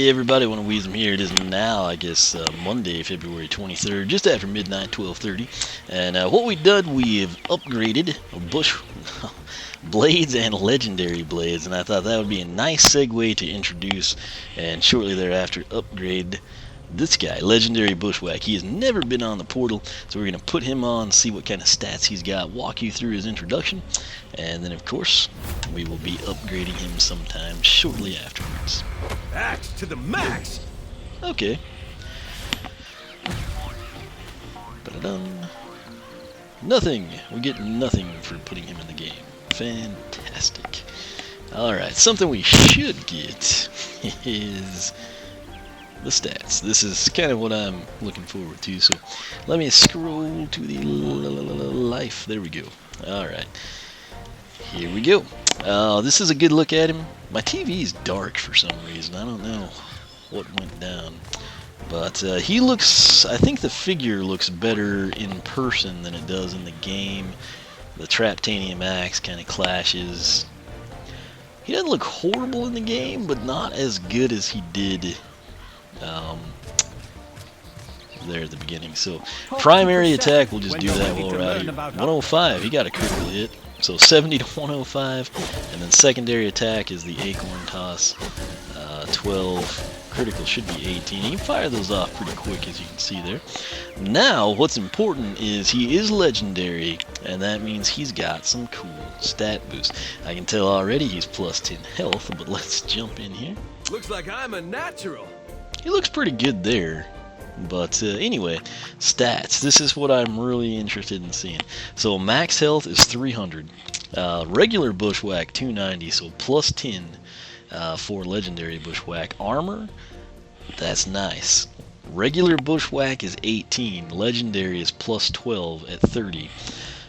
Hey everybody, One of Weezem here. It is now, I guess, Monday, February 23rd, just after midnight, 12:30. And what we've done, we have upgraded bush blades and legendary blades, and I thought that would be a nice segue to introduce and shortly thereafter upgrade this guy, Legendary Bushwhack. He has never been on the portal, so we're going to put him on, see what kind of stats he's got, walk you through his introduction, and then of course we will be upgrading him sometime shortly afterwards. Axe to the max! Okay. Ba-da-dum. Nothing. We get nothing for putting him in the game. Fantastic. Alright, something we should get is the stats. This is kind of what I'm looking forward to, so let me scroll to the life. There we go. Alright. Here we go. This is a good look at him. My TV is dark for some reason. I don't know what went down. But he looks, I think the figure looks better in person than it does in the game. The Traptanium Axe kind of clashes. He doesn't look horrible in the game, but not as good as he did there at the beginning. So primary attack, we'll just do that while we're out here. 105, he got a critical hit. So 70 to 105, and then secondary attack is the Acorn toss. 12, critical should be 18. You can fire those off pretty quick, as you can see there. Now, what's important is he is legendary, and that means he's got some cool stat boost. I can tell already he's plus 10 health, but let's jump in here. Looks like I'm a natural. He looks pretty good there. But anyway, stats. This is what I'm really interested in seeing. So max health is 300. Regular Bushwhack 290, so plus 10 for Legendary Bushwhack. Armor, that's nice. Regular Bushwhack is 18. Legendary is plus 12 at 30.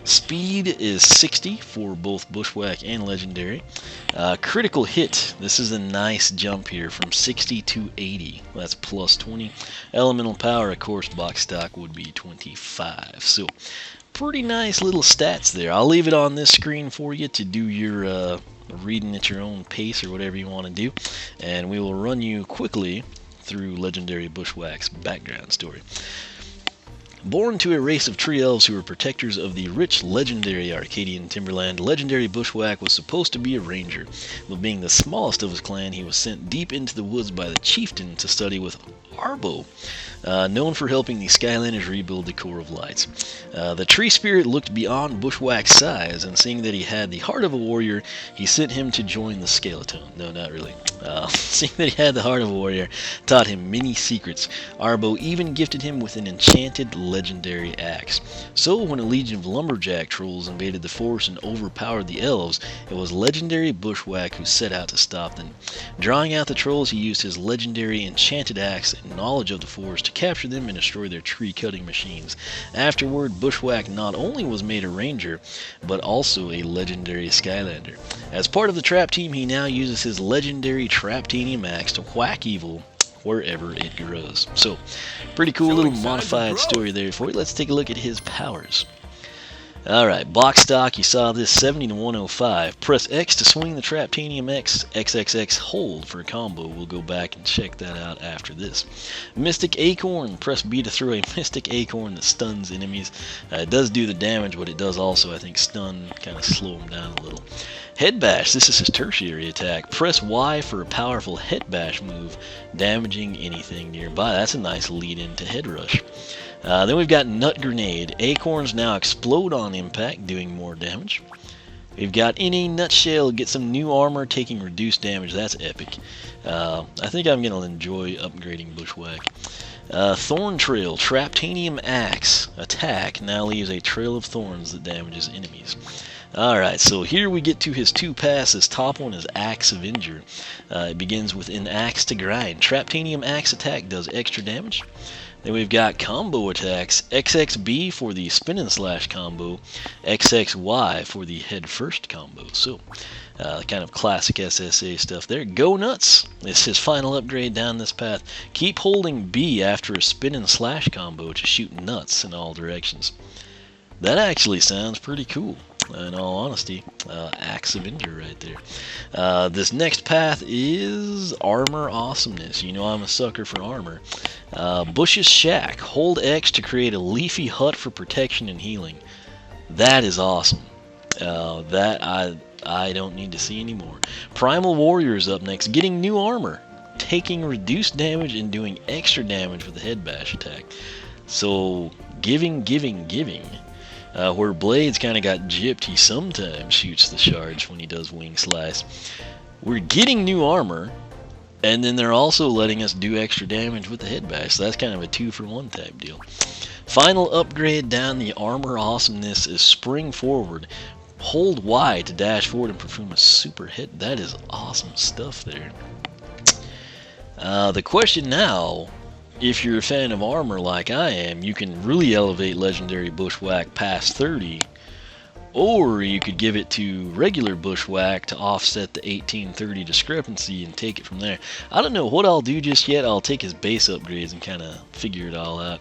Speed is 60 for both Bushwhack and Legendary. Critical hit, this is a nice jump here from 60 to 80. That's plus 20. Elemental power, of course, box stock would be 25. So, pretty nice little stats there. I'll leave it on this screen for you to do your reading at your own pace or whatever you want to do. And we will run you quickly through Legendary Bushwhack's background story. Born to a race of tree elves who were protectors of the rich legendary Arcadian timberland, Legendary Bushwhack was supposed to be a ranger, but being the smallest of his clan, he was sent deep into the woods by the chieftain to study with Arbo, known for helping the Skylanders rebuild the Core of Lights. The tree spirit looked beyond Bushwhack's size, and seeing that he had the heart of a warrior, he sent him to join the skeleton. No, not really. Seeing that he had the heart of a warrior, taught him many secrets. Arbo even gifted him with an enchanted legendary axe. So when a legion of lumberjack trolls invaded the forest and overpowered the elves, it was Legendary Bushwhack who set out to stop them. Drawing out the trolls, he used his legendary enchanted axe and knowledge of the forest to capture them and destroy their tree-cutting machines. Afterward, Bushwhack not only was made a ranger, but also a legendary Skylander. As part of the trap team, he now uses his legendary Traptanium Axe to whack evil wherever it grows. So, pretty cool little modified story there for you. Let's take a look at his powers. Alright, box stock, you saw this, 70 to 105. Press X to swing the Traptanium Axe, XXX hold for a combo. We'll go back and check that out after this. Mystic Acorn, press B to throw a Mystic Acorn that stuns enemies. It does do the damage, but it does also, I think, stun, kind of slow them down a little. Head Bash, this is his tertiary attack. Press Y for a powerful Head Bash move, damaging anything nearby. That's a nice lead into Head Rush. Then we've got Nut Grenade. Acorns now explode on impact, doing more damage. We've got In a Nutshell, get some new armor, taking reduced damage. That's epic. I think I'm going to enjoy upgrading Bushwhack. Thorn Trail, Traptanium Axe. Attack now leaves a trail of thorns that damages enemies. Alright, so here we get to his two passes. Top one is Axe Avenger. It begins with an axe to grind. Traptanium Axe attack does extra damage. Then we've got combo attacks. XXB for the spin and slash combo. XXY for the head first combo. So, kind of classic SSA stuff there. Go Nuts is his final upgrade down this path. Keep holding B after a spin and slash combo to shoot nuts in all directions. That actually sounds pretty cool. in all honesty. Axe Avenger right there. This next path is Armor Awesomeness. You know I'm a sucker for armor. Bush's Shack. Hold X to create a leafy hut for protection and healing. That is awesome. That I don't need to see anymore. Primal Warrior is up next. Getting new armor. Taking reduced damage and doing extra damage with the head bash attack. So, giving. Where Blade's kind of got gypped, he sometimes shoots the shards when he does Wing Slice. We're getting new armor, and then they're also letting us do extra damage with the head bash. So that's kind of a 2-for-1 type deal. Final upgrade down the Armor Awesomeness is Spring Forward. Hold Y to dash forward and perform a super hit. That is awesome stuff there. The question now, if you're a fan of armor like I am, you can really elevate Legendary Bushwhack past 30, or you could give it to regular Bushwhack to offset the 1830 discrepancy and take it from there. I don't know what I'll do just yet. I'll take his base upgrades and kind of figure it all out.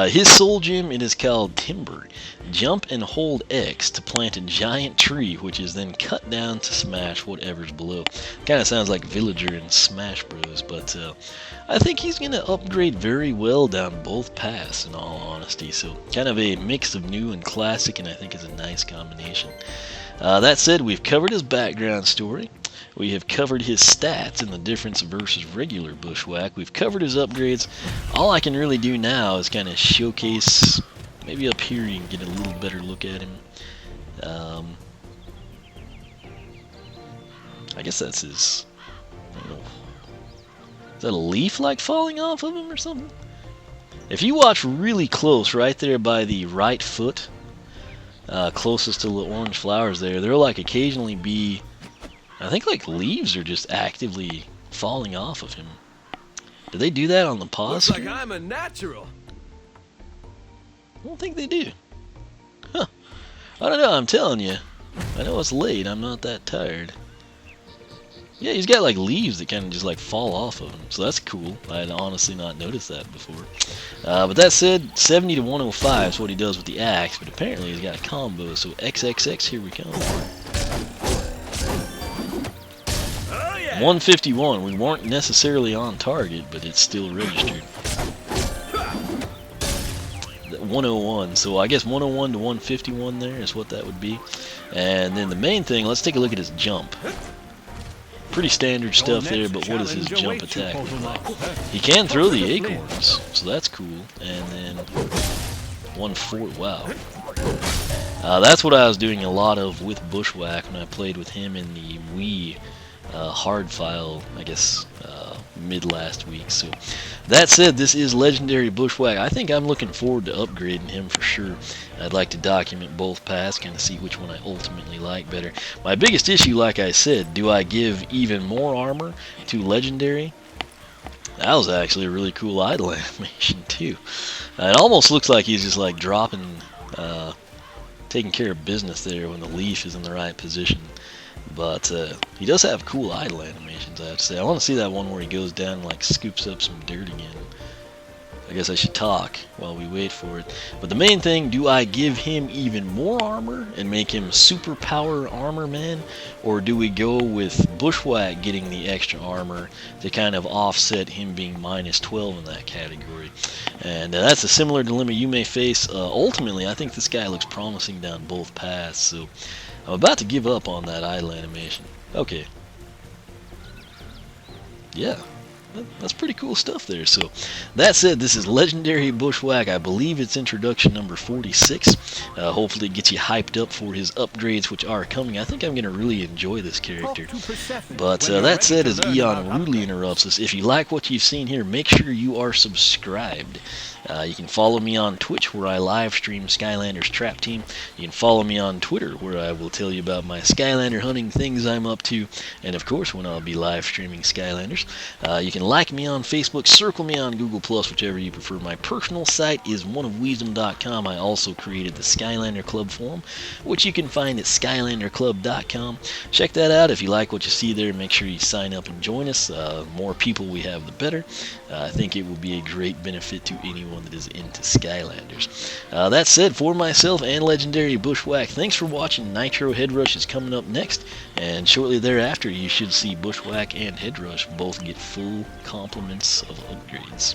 His soul gem, it is called Timber. Jump and hold X to plant a giant tree, which is then cut down to smash whatever's below. Kind of sounds like Villager in Smash Bros, but I think he's going to upgrade very well down both paths, in all honesty. So kind of a mix of new and classic, and I think is a nice combination. That said, we've covered his background story. We have covered his stats and the difference versus regular Bushwhack. We've covered his upgrades. All I can really do now is kind of showcase, maybe up here you can get a little better look at him. I guess that's his, I don't know. Is that a leaf like falling off of him or something? If you watch really close right there by the right foot, closest to the orange flowers there'll like occasionally be, I think like leaves are just actively falling off of him. Do they do that on the pause? Looks like I'm a natural. I don't think they do. Huh. I don't know, I'm telling you. I know it's late, I'm not that tired. Yeah, he's got like leaves that kind of just like fall off of him, so that's cool. I had honestly not noticed that before. But that said, 70 to 105 is what he does with the axe, but apparently he's got a combo, so XXX, here we come. Oh, yeah. 151, we weren't necessarily on target, but it's still registered. 101, so I guess 101 to 151 there is what that would be. And then the main thing, let's take a look at his jump. Pretty standard stuff there, but what does his jump attack look like? He can throw the Acorns, so that's cool. And then 1-4, wow. That's what I was doing a lot of with Bushwhack when I played with him in the Wii hard file, I guess, mid last week. So that said, this is Legendary Bushwhack. I think I'm looking forward to upgrading him for sure. I'd like to document both paths, kind of see which one I ultimately like better. My biggest issue, like I said, do I give even more armor to Legendary? That was actually a really cool idle animation too. It almost looks like he's just like dropping, taking care of business there when the leaf is in the right position. But he does have cool idle animations, I have to say. I want to see that one where he goes down and like scoops up some dirt again. I guess I should talk while we wait for it. But the main thing, do I give him even more armor and make him super power armor man? Or do we go with Bushwhack getting the extra armor to kind of offset him being minus 12 in that category? And that's a similar dilemma you may face. Ultimately, I think this guy looks promising down both paths. So I'm about to give up on that idle animation. Okay. Yeah. That's pretty cool stuff there. So that said, this is Legendary Bushwhack. I believe it's introduction number 46. Hopefully it gets you hyped up for his upgrades, which are coming. I think I'm going to really enjoy this character. But that said, as Eon rudely interrupts us, if you like what you've seen here, make sure you are subscribed. You can follow me on Twitch, where I live stream Skylanders Trap Team. You can follow me on Twitter, where I will tell you about my Skylander hunting things I'm up to, and of course when I'll be live streaming Skylanders. You can like me on Facebook, circle me on Google+, whichever you prefer. My personal site is oneofwisdom.com. I also created the Skylander Club forum, which you can find at skylanderclub.com. Check that out. If you like what you see there, make sure you sign up and join us. The more people we have, the better. I think it will be a great benefit to anyone that is into Skylanders. That said, for myself and Legendary Bushwhack, thanks for watching. Nitro Headrush is coming up next, and shortly thereafter you should see Bushwhack and Headrush both get full complements of upgrades.